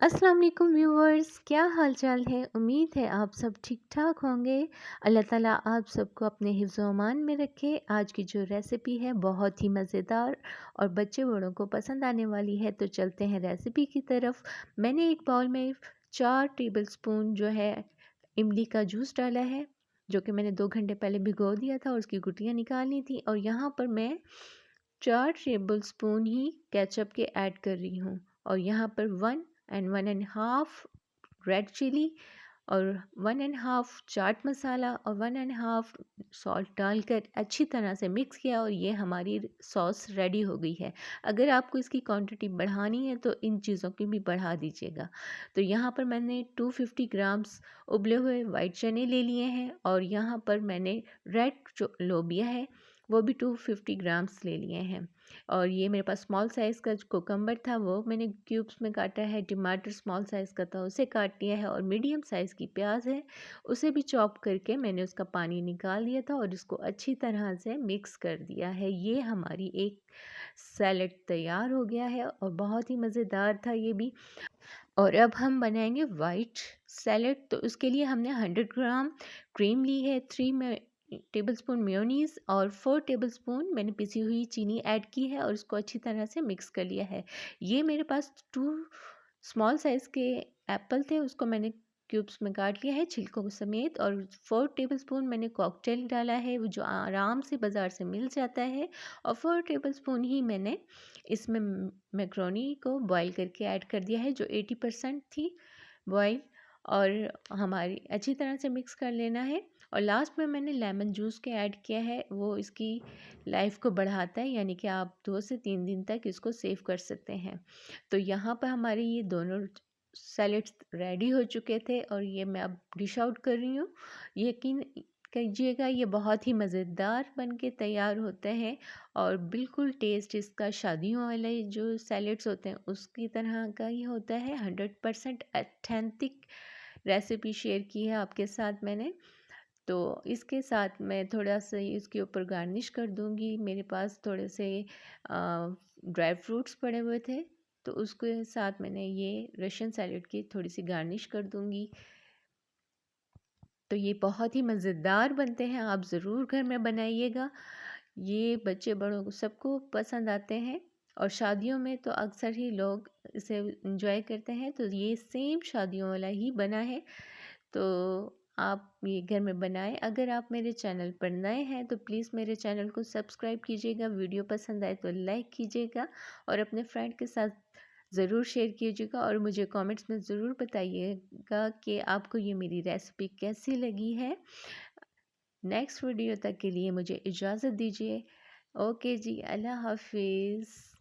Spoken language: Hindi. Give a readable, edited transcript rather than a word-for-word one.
अस्सलाम वालेकुम व्यूअर्स, क्या हाल चाल है। उम्मीद है आप सब ठीक ठाक होंगे। अल्लाह ताला आप सबको अपने हिफ्ज़ व अमान में रखे। आज की जो रेसिपी है बहुत ही मज़ेदार और बच्चे बड़ों को पसंद आने वाली है, तो चलते हैं रेसिपी की तरफ। मैंने एक बाउल में 4 टेबलस्पून जो है इमली का जूस डाला है, जो कि मैंने 2 घंटे पहले भिगो दिया था और उसकी गुठलियाँ निकालनी थी। और यहाँ पर मैं 4 टेबलस्पून ही केचप के ऐड कर रही हूँ। और यहाँ पर 1 and 1 1/2 रेड चिली और 1 1/2 चाट मसाला और 1 1/2 सॉल्ट डालकर अच्छी तरह से मिक्स किया, और ये हमारी सॉस रेडी हो गई है। अगर आपको इसकी क्वांटिटी बढ़ानी है तो इन चीज़ों की भी बढ़ा दीजिएगा। तो यहाँ पर मैंने 250 ग्राम्स उबले हुए वाइट चने ले लिए हैं, और यहाँ पर मैंने रेड जो लोबिया है वो भी 250 ग्राम्स ले लिए हैं। और ये मेरे पास स्मॉल साइज़ का कोकम्बर था, वो मैंने क्यूब्स में काटा है। टमाटर स्मॉल साइज़ का था, उसे काट लिया है। और मीडियम साइज़ की प्याज है, उसे भी चॉप करके मैंने उसका पानी निकाल दिया था और इसको अच्छी तरह से मिक्स कर दिया है। ये हमारी एक सैलेड तैयार हो गया है और बहुत ही मज़ेदार था ये भी। और अब हम बनाएंगे वाइट सैलेड। तो उसके लिए हमने 100 ग्राम क्रीम ली है, 3 टेबलस्पून मेयोनीज़ और 4 टेबलस्पून मैंने पिसी हुई चीनी ऐड की है, और इसको अच्छी तरह से मिक्स कर लिया है। ये मेरे पास 2 स्मॉल साइज़ के एप्पल थे, उसको मैंने क्यूब्स में काट लिया है छिलकों समेत। और 4 टेबलस्पून मैंने कॉकटेल डाला है, वो जो आराम से बाज़ार से मिल जाता है। और 4 टेबलस्पून ही मैंने इसमें मैक्रोनी को बॉईल करके ऐड कर दिया है, जो 80% थी बॉईल। और हमारी अच्छी तरह से मिक्स कर लेना है। और लास्ट में मैंने लेमन जूस के ऐड किया है, वो इसकी लाइफ को बढ़ाता है, यानी कि आप 2 से 3 दिन तक इसको सेव कर सकते हैं। तो यहाँ पर हमारे ये दोनों सैलेड्स रेडी हो चुके थे, और ये मैं अब डिश आउट कर रही हूँ। यकीन कीजिएगा ये बहुत ही मज़ेदार बन के तैयार होते हैं, और बिल्कुल टेस्ट इसका शादियों वाले जो सैलेड्स होते हैं उसकी तरह का ही होता है। 100% ऑथेंटिक रेसिपी शेयर की है आपके साथ मैंने। तो इसके साथ मैं थोड़ा सा इसके ऊपर गार्निश कर दूंगी। मेरे पास थोड़े से ड्राई फ्रूट्स पड़े हुए थे, तो उसके साथ मैंने ये रशियन सैलेड की थोड़ी सी गार्निश कर दूंगी। तो ये बहुत ही मज़ेदार बनते हैं, आप ज़रूर घर में बनाइएगा। ये बच्चे बड़ों को सबको पसंद आते हैं, और शादियों में तो अक्सर ही लोग इसे इंजॉय करते हैं। तो ये सेम शादियों वाला ही बना है, तो आप ये घर में बनाएं। अगर आप मेरे चैनल पर नए हैं तो प्लीज़ मेरे चैनल को सब्सक्राइब कीजिएगा, वीडियो पसंद आए तो लाइक कीजिएगा, और अपने फ्रेंड के साथ ज़रूर शेयर कीजिएगा। और मुझे कमेंट्स में ज़रूर बताइएगा कि आपको ये मेरी रेसिपी कैसी लगी है। नेक्स्ट वीडियो तक के लिए मुझे इजाज़त दीजिए। ओके जी, अल्लाह हाफिज़।